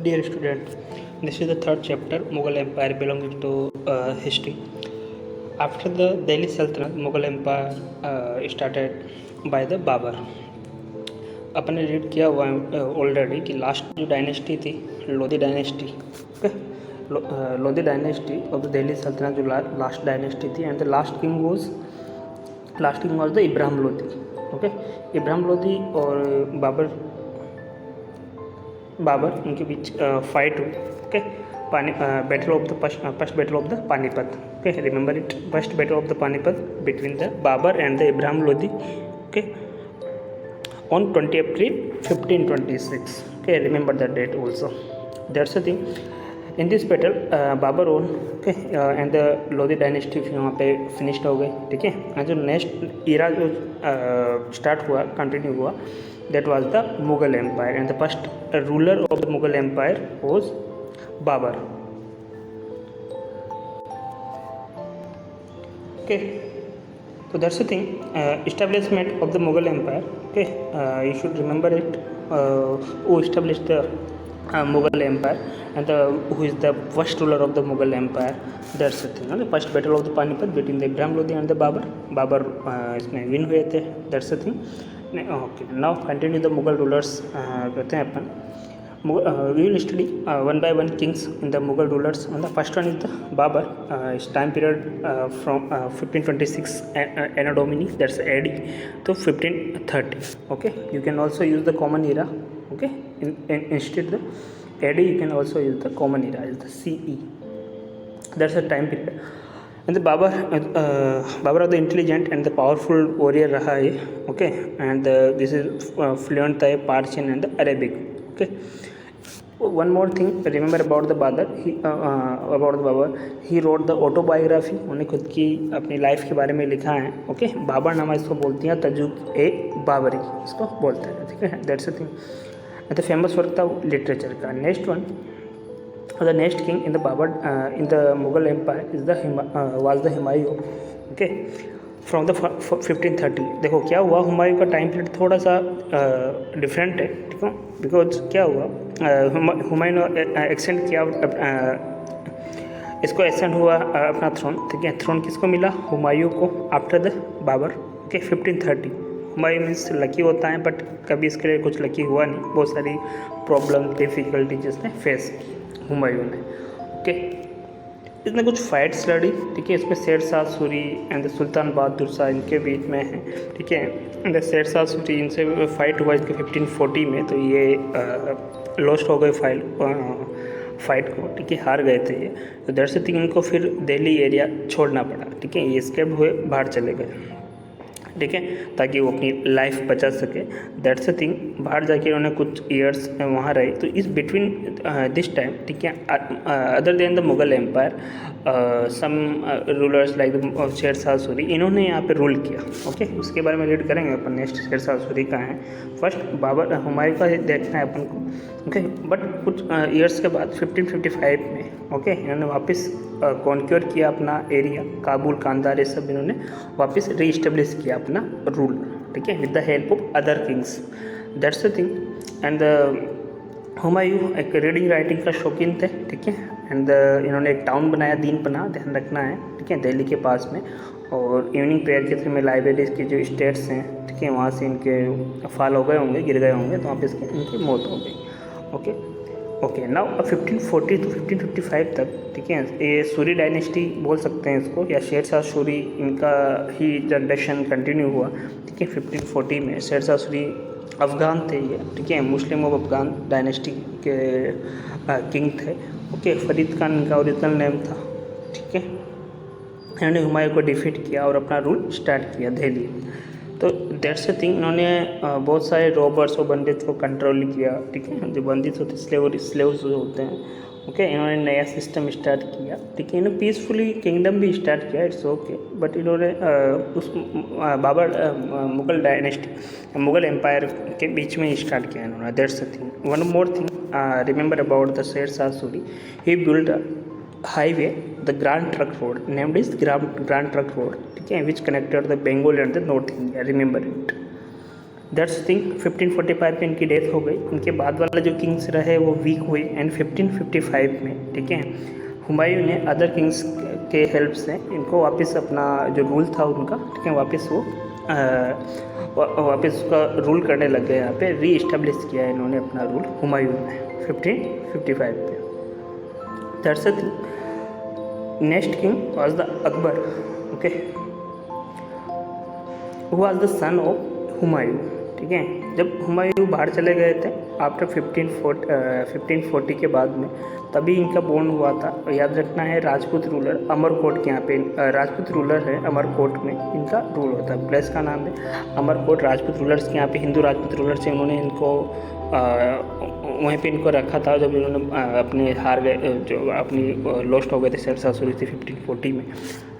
Dear student, this is the third chapter, Mughal Empire belonging to history. After the Delhi Sultanate, Mughal Empire started by the Babur. अपन ने read किया हुआ already कि last जो dynasty थी Lodhi dynasty, okay, Lodhi dynasty of the Delhi सल्तनत जो last dynasty थी, and the last king was the Ibrahim Lodhi. Okay, Ibrahim Lodhi और बाबर उनके बीच फाइट हुई. Okay, battle of the first battle of the Panipat. Okay, remember it, first battle of the Panipat between the Babar and the Ibrahim Lodhi. Okay, on 20 April 1526. Okay, remember that date also. That's the thing. In this battle, Babur won. Okay, and the Lodi dynasty वहाँ पे finished हो गई. ठीक है, और जो next इरा जो start हुआ, कंटिन्यू हुआ, that was the Mughal Empire, and the first ruler of the Mughal Empire was Babur. Okay, so that's the thing. Establishment of the Mughal Empire. Okay, you should remember it. Who established the Mughal Empire, and who is the first ruler of the Mughal Empire. That's the thing. The first battle of the Panipat between the Ibrahim Lodi and the Babur. Babur इसमें win हुए थे. That's the thing. Okay, now continue the Mughal rulers. करते हैं अपन. We will study one by one kings in the Mughal rulers. And the first one is the Babur. His time period from 1526 Anno Domini, that's AD, to 1530. Okay, you can also use the common era. Okay, instead the AD you can also use the common era, is the CE. That's the time period. And the Babur was the intelligent and the powerful warrior raha hai. Okay, and this is fluent है Persian and the Arabic. Okay, one more thing, remember about the Babur. He wrote the autobiography. उन्होंने खुद की अपनी life के बारे में लिखा है. ओके, बाबर नामा इसको बोलती हैं, तजुक ए बाबरी इसको बोलता है. ठीक है, that's the thing. The famous work था लिटरेचर का. Next one, the next king in the Babar in the Mughal empire is was the Humayun. Okay, from the 1530. देखो क्या हुआ, हुमायूं का टाइम पीरियड थोड़ा सा डिफरेंट है. ठीक है, बिकॉज क्या हुआ, हुमायूं ने एक्सटेंड किया इसको, एक्सटेंड हुआ अपना थ्रोन. ठीक है, थ्रोन किसको मिला, हुमायूं को, after the Babar. Okay, 1530. Humayun means lucky होता है, बट कभी इसके लिए कुछ लकी हुआ नहीं. बहुत सारी प्रॉब्लम डिफिकल्टी जिसने फेस की हुमायूं ने. ओके, इसने कुछ फाइट्स लड़ी. ठीक है, इसमें शेर शाह सूरी एंड सुल्तान बहादुर शाह इनके बीच में है. ठीक है, एंड शेर शाह सूरी इनसे फाइट हुआ इसके 1540 में. तो ये लॉस्ट हो गए फाइट को. ठीक है, हार गए थे ये. तो दैट्स द थिंग, इनको फिर दिल्ली एरिया छोड़ना पड़ा. ठीक है, ये एस्केप हुए, बाहर चले गए. ठीक है, ताकि वो अपनी लाइफ बचा सके. That's the thing. बाहर जाके उन्होंने कुछ ईयर्स वहाँ रहे. तो इस बिटवीन दिस टाइम, ठीक है, other than the Mughal empire, some rulers like Sher Shah Suri, इन्होंने यहाँ पे रूल किया. ओके, उसके बारे में रीड करेंगे अपन. नेक्स्ट शेर शाह सूरी का है. फर्स्ट बाबर हुमायूं का देखना है अपन को. ओके, बट कुछ ईयर्स के बाद 1555 में, ओके, इन्होंने वापस कॉन्क्योर किया अपना एरिया, काबुल, कांधार, ये सब इन्होंने वापस रीइस्टेब्लिश किया अपना रूल. ठीक है, with the help of other Kings. That's the thing. And Humayun एक रीडिंग राइटिंग का शौकीन थे. ठीक है, एंड इन्होंने एक टाउन बनाया, दीनपना, ध्यान रखना है. ठीक है, दिल्ली के पास में. और इवनिंग प्रेयर के थ्रू में लाइब्रेरीज के जो स्टेट्स हैं, ठीक है, वहाँ से इनके फाल हो गए होंगे, गिर गए होंगे, तो वहाँ पे इनकी मौत हो गई. ओके ओके, नाउ 1540 to 1555 तक, ठीक है, ये सूरी डायनेस्टी बोल सकते हैं इसको, या शेर शाह सूरी, इनका ही जनरेशन कंटिन्यू हुआ. ठीक है, 1540 में शेर शाह सूरी अफ़गान थे ये. ठीक है, मुस्लिम ऑफ अफ़गान डायनेस्टी के किंग थे. ओके, फरीद खान इनका ओरिजिनल नेम था. ठीक है, इन्होंने हुमायूं को डिफीट किया और अपना रूल स्टार्ट किया दिल्ली. तो दैट्स द थिंग. इन्होंने बहुत सारे रॉबर्स और बंदित को कंट्रोल किया. ठीक है, जो बंदित होते स्लेव्स जो होते हैं. ओके, इन्होंने नया सिस्टम स्टार्ट किया. ठीक है, इन्होंने पीसफुली किंगडम भी स्टार्ट किया, इट्स ओके. बट इन्होंने उस बाबर मुगल डायनेस्टी, मुगल एम्पायर के बीच में स्टार्ट किया इन्होंने. That's the thing. One more thing, remember about the शेर शाह सूरी. ही build highway, the Grand Trunk Road, named as Grand Trunk Road. ठीक है, which connected the Bengal and the North India. Remember it. That's thing 1545 में इनकी death हो गई। इनके बाद वाला जो किंग्स रहे वो वीक हुए एंड 1555 में, ठीक है, हुमायूं ने अदर किंग्स के हेल्प से इनको वापस अपना जो रूल था उनका, ठीक है, वापस वो वापस उसका रूल करने लग गए। यहाँ पे री इस्टेब्लिश किया है इन्होंने अपना रूल हुमायूं ने 1555 में। That's the next king was the Akbar, okay, who was the son of Humayun, ठीक है। जब हुमायूं बाहर चले गए थे आफ्टर 1540 के बाद में, तभी इनका बोर्न हुआ था। और याद रखना है राजपूत रूलर अमरकोट के यहाँ पे राजपूत रूलर है, अमरकोट में इनका रूल होता है। प्लेस का नाम है अमरकोट। राजपूत रूलर्स के यहाँ पे हिंदू राजपूत रूलर्स से उन्होंने इनको वहीं पे इनको रखा था जब इन्होंने अपने हार गए, जो अपनी लॉस्ट हो गए थे शेरशाह थी 1540 में।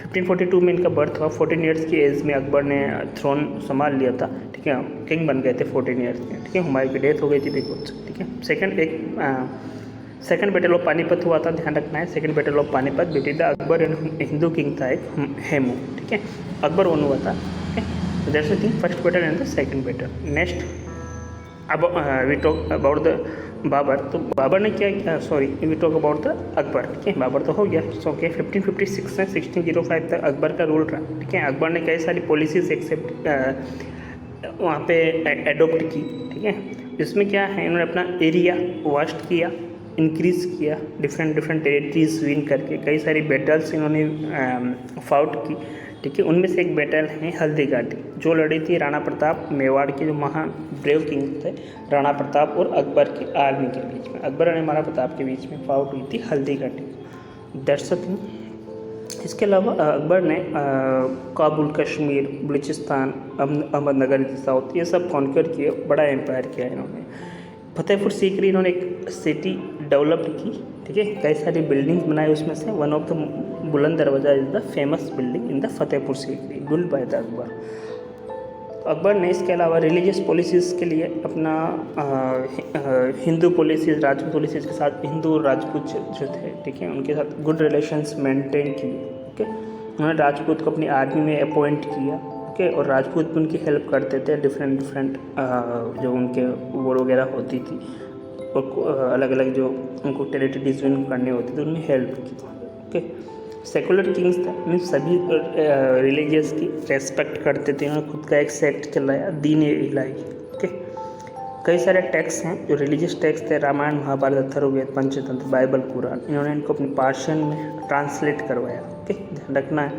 1542 में इनका बर्थ हुआ। 14 ईयर्स की एज में अकबर ने थ्रोन संभाल लिया था, ठीक है, किंग बन गए थे 14 ईयर्स में, ठीक है। हुमायूं की डेथ हो गई थी बिकॉज, ठीक है। सेकंड बैटल ऑफ पानीपत हुआ था, ध्यान रखना है। Second battle of Panipat between the Akbar and Hindu king था एक हेमू, ठीक है, अकबर वन हुआ था, ठीक है। That's the thing, first battle and the second battle. Next अब we talk about the Babur. तो बाबर ने क्या किया, sorry we talk about the Akbar, ठीक है। बाबर तो हो गया, सो ओके। 1556 से 1605 तक अकबर का रूल रहा, ठीक है। अकबर ने कई सारी पॉलिसीज एक्सेप्ट वहाँ पे एडोप्ट की, ठीक है। इसमें क्या है, इन्होंने अपना एरिया वास्ट किया, इंक्रीज़ किया, डिफरेंट टेरिटरीज विन करके कई सारी बैटल्स इन्होंने फाउट की, ठीक है। उनमें से एक बैटल है हल्दी घाटी, जो लड़ी थी राणा प्रताप मेवाड़ के जो महान ब्रेव किंग थे, राणा प्रताप और अकबर की आर्मी के बीच में, अकबर और महाराणा प्रताप के बीच में फाउट हुई थी Haldi Ghati. That's the thing. इसके अलावा अकबर ने काबुल, कश्मीर, बलूचिस्तान, अहमदनगर साउथ, ये सब कॉन्कर किए, बड़ा एम्पायर किया इन्होंने। फतेहपुर सीकरी इन्होंने एक सिटी डेवलप की, ठीक है, कई सारी बिल्डिंग्स बनाई, उसमें से वन ऑफ द बुलंद दरवाज़ा is the famous building in the Fatehpur Sikri build by the Akbar. Akbar ने इसके अलावा रिलीजियस पॉलिसीज़ के लिए अपना हिंदू पॉलिसीज़, राजपूत पॉलिसीज़ के साथ हिंदू राजपूत जो थे, ठीक है, उनके साथ गुड रिलेशंस मेंटेन किए, ओके। उन्होंने राजपूत को अपनी आर्मी में अपॉइंट किया, ओके, और राजपूत भी उनकी हेल्प करते थे। डिफरेंट जो उनके वोर वगैरह होती थी और अलग अलग जो उनको टेरिटरीज विन करनी होती थी, उनमें हेल्प की, ओके। सेकुलर किंग्स थे, मीन सभी रिलीजियस की रेस्पेक्ट करते थे। उन्होंने खुद का एक सेक्ट चलाया, दीन इलाही, ओके। कई सारे टेक्स्ट हैं जो रिलीजियस टेक्स्ट थे, रामायण, महाभारत, अथर्ववेद, पंचतंत्र, बाइबल, कुरान, इन्होंने इनको अपनी पार्शियन में ट्रांसलेट करवाया, ओके, ध्यान रखना है।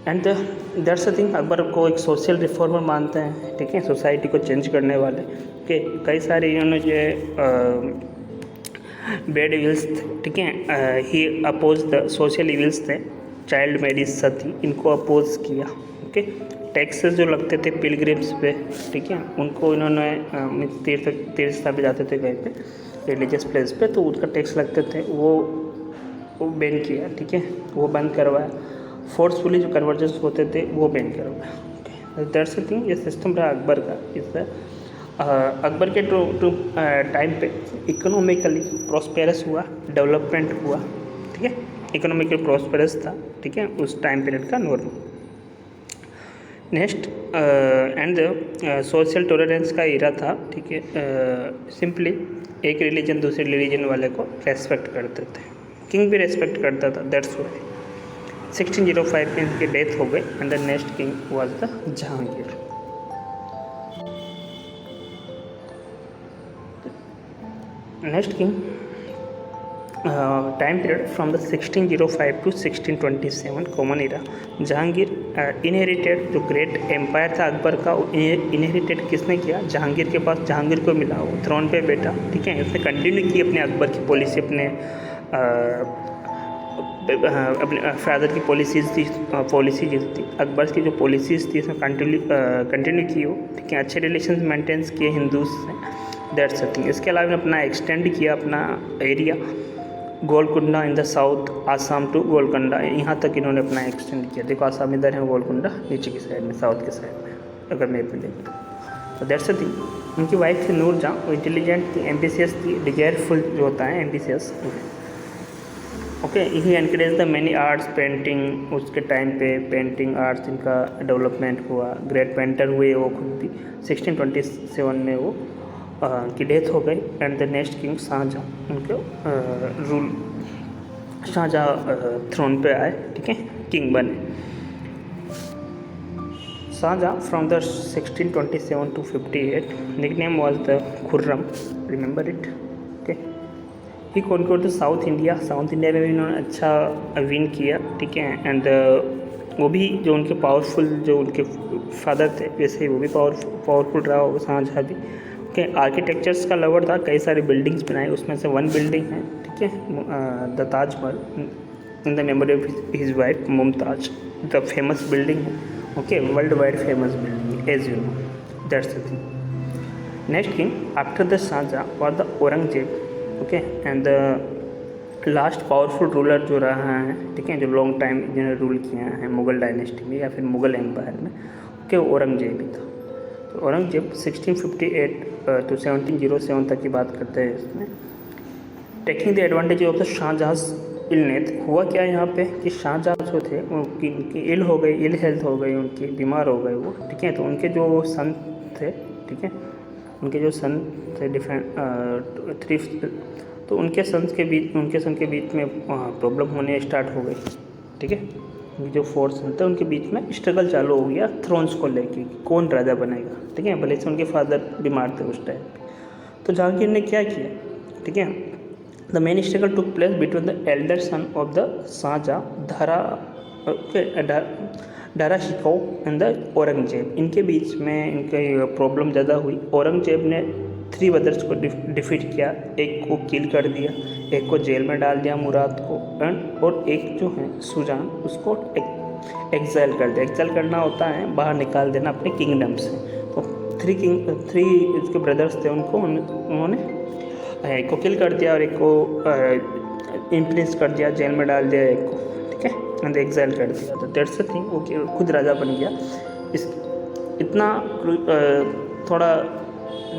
And that's the thing, Akbar को एक सोशल रिफॉर्मर मानते हैं, ठीक है, सोसाइटी को चेंज करने वाले, ओके। कई सारे इन्होंने जो बैड इविल्स थे, ठीक है, ही अपोज द सोशल इविल्स थे, चाइल्ड मैरिज, सती, इनको अपोज किया, ओके। टैक्सेस जो लगते थे पिलग्रिम्स पे, ठीक है, उनको इन्होंने तीर्थ पे जाते थे कहीं पे रिलीजियस प्लेस पे, तो उनका टैक्स लगते थे, वो बैन किया, ठीक है, वो बंद करवाया। फोर्सफुली जो कन्वर्जन्स होते थे वो बैन करवाया, ओके। दैट्स द थिंग, ये सिस्टम रहा अकबर का। इस अकबर के टाइम पे इकोनॉमिकली प्रॉस्पेरस हुआ, डेवलपमेंट हुआ, ठीक है, इकोनॉमिकली प्रॉस्पेरस था, ठीक है, उस टाइम पीरियड का norm. Next and social tolerance का इरा था, ठीक है। सिंपली एक रिलीजन दूसरे रिलीजन वाले को रेस्पेक्ट करते थे, किंग भी रेस्पेक्ट करता था। दैट्स वाई 1605 में इनकी डेथ हो गई and the next king was the Jahangir. Next king time period from the 1605 to 1627 common era. Jahangir inherited, जो ग्रेट एम्पायर था अकबर का, इनहेरिटेड किसने किया, जहांगीर के पास, जहांगीर को मिला, वो थ्रोन पे बैठा, ठीक है। इसने कंटिन्यू की अपने अकबर की पॉलिसी, अपने फादर की पॉलिसी जो थी, अकबर की जो पॉलिसीज़ थी, इसमें कंटिन्यू की हो, ठीक है। अच्छे रिलेशन मेंटेन किए हिंदूज से, दैट्स द थिंग। इसके अलावा अपना एक्सटेंड किया अपना area, Golconda in the south, Assam to Golconda, यहाँ तक इन्होंने अपना एक्सटेंड किया। देखो आसाम इधर है, गोलकुंडा नीचे की साइड में, साउथ के साइड में, अगर मैप में देखें तो दैट्स द थिंग। उनकी वाइफ थी नूरजहाँ, वो इंटेलिजेंट थी, एम्बिशियस थी, डिजायरफुल जो होता है ambitious, okay, he encourage the many arts painting, उसके टाइम पे पेंटिंग आर्ट्स इनका डेवलपमेंट हुआ, ग्रेट पेंटर हुए वो खुद भी। 1627 में वो की डेथ हो गई। And the next king Shahjahan, उनके रूल शाहजहाँ थ्रोन पे आए, ठीक है, किंग बने। Shah Jahan from the 1627 to 58, nickname was the Khurram, remember it. Okay, he conquered the South India, South India में भी इन्होंने अच्छा विन किया, ठीक है। एंड वो भी जो उनके पावरफुल, जो उनके फादर थे वैसे ही वो भी पावरफुल रहा होगा शाहजहाँ भी। ओके, आर्किटेक्चर्स का लवर था, कई सारी बिल्डिंग्स बनाई, उसमें से वन बिल्डिंग है, ठीक है, the Taj Mahal, in the memory of his wife Mumtaz, the famous building है। Okay, world wide famous building as you know, that's the thing. Next king after the Shah Jahan और the Aurangzeb, okay, and the last powerful ruler जो रहा है, ठीक है, जो long time जिन्होंने rule किया है मुग़ल डायनेस्टी में या फिर मुग़ल एम्पायर में, ओके, औरंगजेब ही था। तो औरंगजेब 1658 to 1707 तक की बात करते हैं इसमें। Taking the advantage of the Shahjahan illness, हुआ क्या यहाँ पे कि शाहजहाँ जो थे उनकी इल हो गई, इल हेल्थ हो गई उनकी, बीमार हो गए वो, ठीक है। तो उनके जो सन थे, ठीक है, उनके जो सन थे डिफरेंट थ्री, तो उनके सन के बीच में प्रॉब्लम होने स्टार्ट हो गई, ठीक है। उनके जो 4 सन थे उनके बीच में स्ट्रगल चालू हो गया थ्रोन्स को लेके, कौन राजा बनेगा, ठीक है, भले से उनके फादर बीमार थे उस टाइम पे। तो जहांगीर ने क्या किया, ठीक है, the main struggle took place between the elder son of the Shahjahan Dara Shikoh and the Aurangzeb, इनके बीच में इनकी प्रॉब्लम ज़्यादा हुई। औरंगजेब ने 3 ब्रदर्स को डिफीट किया, एक को किल कर दिया, एक को जेल में डाल दिया मुराद को, और एक जो है सुजान उसको एक्साइल कर दिया। एक्साइल करना होता है बाहर निकाल देना अपने किंगडम से। तो 3 इसके ब्रदर्स थे, उन्होंने एक को किल कर दिया और एक को इम्प्रिस कर दिया, जेल में डाल दिया एक को, ठीक है, एंड एक्साइल कर दिया। तो दैट्स द थिंग, वो खुद राजा बन गया। इस इतना थोड़ा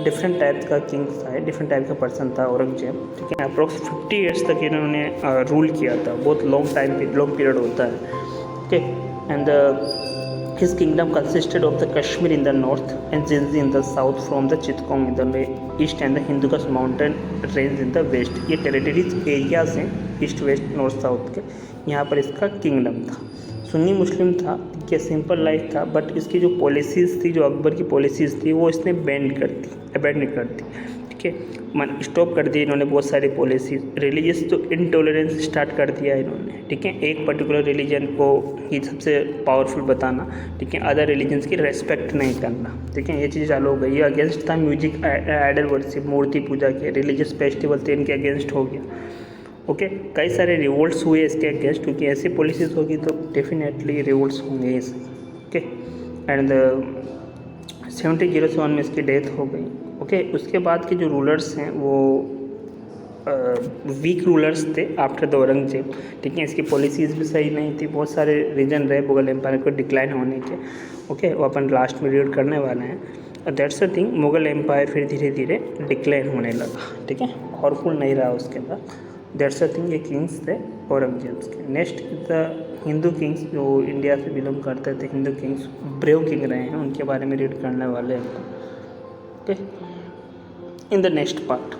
डिफरेंट टाइप का किंग था, डिफरेंट टाइप का पर्सन था औरंगजेब, ठीक है। अप्रोक्स 50 ईयर्स तक इन्होंने रूल किया था, बहुत लॉन्ग पीरियड होता है, okay. And his kingdom consisted of the Kashmir in the north and Jinji in the south, from the Chittagong in the east and the Hindukush mountain range in the west. ये territories areas हैं east west north south के, यहाँ पर इसका kingdom था। सुन्नी मुस्लिम था, कि simple life था, बट इसकी जो पॉलिसीज़ थी, जो अकबर की पॉलिसीज़ थी, वो इसने अबेंड कर दी, ठीक है, स्टॉप कर दी इन्होंने बहुत सारी पॉलिसीज़। रिलीजियस जो इनटॉलरेंस स्टार्ट कर दिया इन्होंने, ठीक है, एक पर्टिकुलर रिलीजन को ही सबसे पावरफुल बताना, ठीक है, अदर रिलीजन्स की रेस्पेक्ट नहीं करना, ठीक है, ये चीज़ चालू हो गई। ये अगेंस्ट था म्यूजिक, आइडल वर्शिप, मूर्ति पूजा के, रिलीजियस फेस्टिवल थे इनके अगेंस्ट हो गया, ओके। कई सारे रिवोल्ट्स हुए इसके अगेंस्ट, क्योंकि ऐसी पॉलिसीज़ होगी तो डेफिनेटली रिवोल्ट्स होंगे इस, ओके। एंड 1707 में इसकी डेथ हो गई, ओके। उसके बाद के जो रूलर्स हैं वो वीक रूलर्स थे आफ्टर द औरंगजेब, ठीक है। इसकी पॉलिसीज़ भी सही नहीं थी, बहुत सारे रीजन रहे मुगल एम्पायर को डिक्लाइन होने के, ओके, वो अपन लास्ट में रीड करने वाले हैं। That's the thing, Mughal empire फिर धीरे धीरे डिक्लाइन होने लगा, ठीक है, पावरफुल नहीं रहा उसके बाद। दैट्स द थिंग, ये किंग्स थे औरंगजेब के। नेक्स्ट द हिंदू किंग्स, जो इंडिया से बिलोंग करते थे, हिंदू किंग्स ब्रेव किंग रहे हैं, उनके बारे में रीड करने वाले हैं, okay, in the next part.